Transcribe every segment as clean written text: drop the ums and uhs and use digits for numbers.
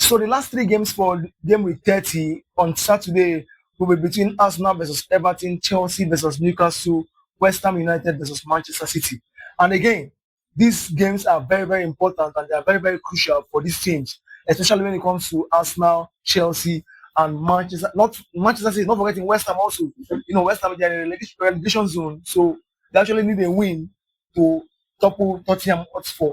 So the last three games for game week 30 on Saturday will be between Arsenal versus Everton, Chelsea versus Newcastle, West Ham United versus Manchester City. And again, these games are very, very important and they are very, very crucial for these teams, especially when it comes to Arsenal, Chelsea, and Manchester. Not Manchester City, not forgetting West Ham also. West Ham, they are in a relegation zone, so they actually need a win to topple Tottenham Hotspur.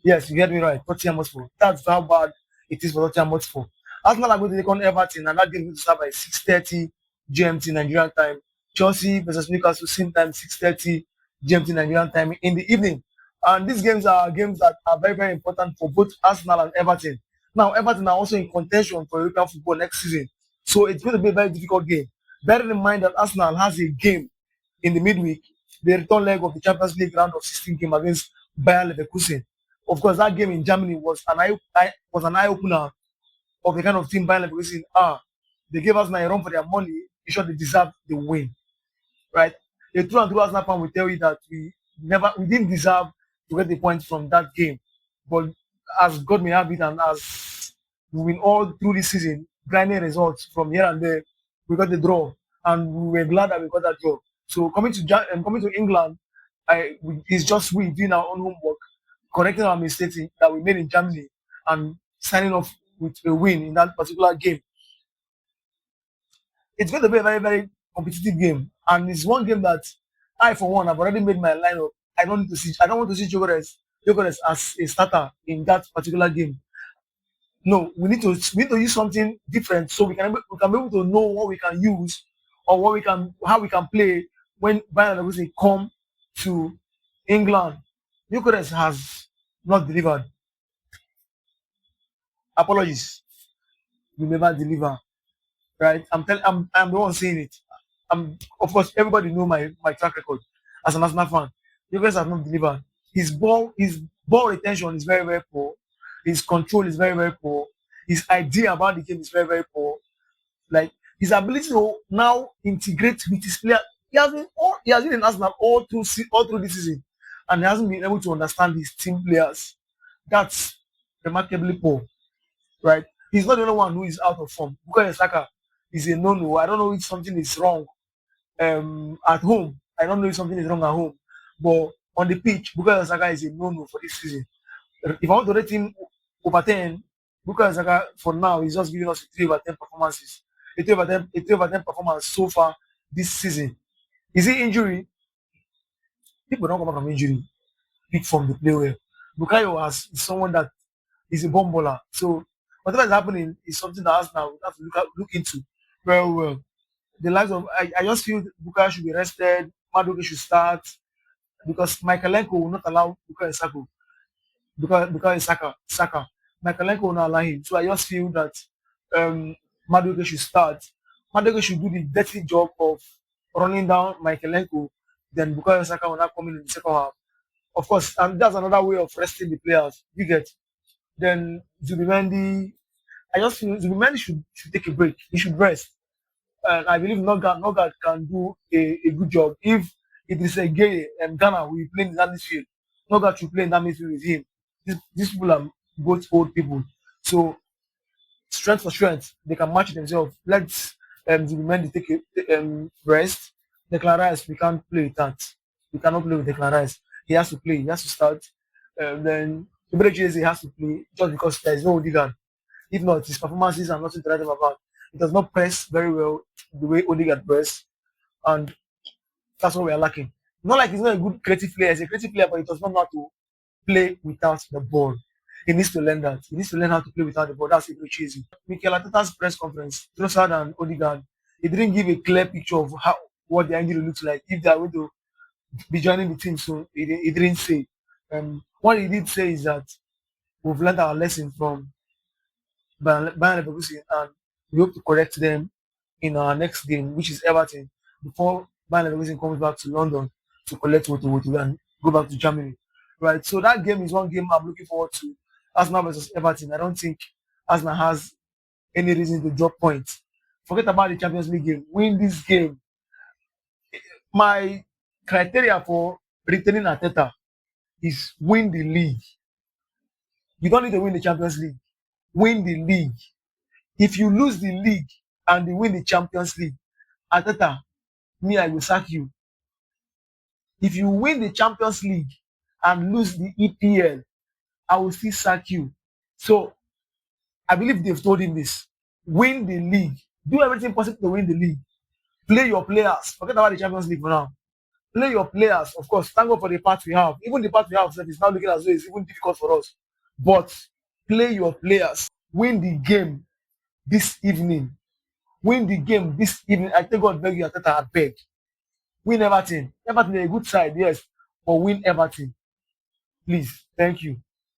Yes, you heard me right. Tottenham Hotspur. That's how bad it is for Tottenham Hotspur. Arsenal are going to take on Everton, and that game is going to start by 6:30 GMT Nigerian time. Chelsea versus Newcastle, same time, 6:30 GMT Nigerian time in the evening. And these games are games that are very, very important for both Arsenal and Everton. Now, Everton are also in contention for European football next season. So it's going to be a very difficult game. Bearing in mind that Arsenal has a game in the midweek, the return leg of the Champions League round of 16 game against Bayer Leverkusen. Of course, that game in Germany was an eye opener of the kind of team Bayer Leverkusen are. They gave us a run for their money. You sure they deserve the win, right? The true and true Arsenal fan will tell you that we didn't deserve to get the points from that game, but as God may have it, and as we win all through this season, grinding results from here and there, we got the draw, and we were glad that we got that draw. So coming to England, it's just we doing our own homework, correcting our mistakes that we made in Germany, and signing off with a win in that particular game. It's going to be a very, very competitive game. And it's one game that I, for one, have already made my lineup. I don't want to see Jokeres as a starter in that particular game. No, we need to use something different so we can be able to know what we can use or how we can play when Bayern Leverkusen come to England. Jokeres has not delivered. Apologies. We never deliver. Right? I'm the one saying it. Of course everybody know my track record as an Arsenal fan. You guys have not delivered. His ball retention is very, very poor. His control is very, very poor. His idea about the game is very, very poor. Like his ability to now integrate with his player. He has been in Arsenal all through this season, and he hasn't been able to understand his team players. That's remarkably poor, right? He's not the only one who is out of form. Bukayo Saka is a no-no. I don't know if something is wrong at home. I don't know if something is wrong at home. But on the pitch, Bukayo Saka is a no-no for this season. If I want to rate him over 10, Bukayo Saka for now is just giving us a 3 over 10 performances. A 3 over 10 performance so far this season. Is it injury? People don't come back from injury. Pick from the play well. Bukayo is someone that is a bomb baller. So whatever is happening is something that us now we have to look into very well. The likes of I just feel Bukayo should be rested, Maduke should start because Michaelenko will not allow Bukayo Saka. Bukayo Saka. Michaelenko will not allow him. So I just feel that um Maduke should start. Maduke should do the dirty job of running down Michaelenko, then Bukayo Saka will not come in the second half. Of course, and that's another way of resting the players. You get then Zubimendi. I just feel Zubimendi should take a break. He should rest. And I believe Nogard can do a good job. If it is a gay and Ghana will play in that midfield, Nogard should play in that midfield with him. These people are both old people. So strength for strength, they can match themselves. Let's Zubimendi take a rest. Declan Rice, we can't play with that. We cannot play with Declan Rice. He has to play. He has to start. Then Ibrahim has to play just because there is no Odegaard. If not, his performances are nothing to write home about. He does not press very well the way Odegaard press, and that's what we are lacking. Not like he's not a good creative player. He's a creative player, but he does not know how to play without the ball. He needs to learn that. He needs to learn how to play without the ball. That's Ibrahim. Mikel Arteta's press conference, Trossard and Odegaard, he didn't give a clear picture of what the injury looks like. If they are going to be joining the team soon, he didn't say. What he did say is that we've learned our lesson from Bayern Leverkusen, and we hope to correct them in our next game, which is Everton, before Bayern Leverkusen comes back to London to collect Woto and go back to Germany. Right. So that game is one game I'm looking forward to. Arsenal versus Everton. I don't think Arsenal has any reason to drop points. Forget about the Champions League game. Win this game. My criteria for retaining Ateta is win the league. You don't need to win the Champions League. win the league. If you lose the league and you win the Champions League, Ateta, me, I will sack you. If you win the Champions League and lose the EPL, I will still sack you. So I believe they've told him this. Win the league. Do everything possible to win the league. Play your players. Forget about the Champions League for now. Play your players. Of course, thank God for the part we have. Even the part we have is now looking as though it's even difficult for us. But play your players. Win the game this evening. Win the game this evening. I thank God beg you, Ateta, I beg. Win Everton. Everton is a good side, yes, but win Everton. Please. Thank you.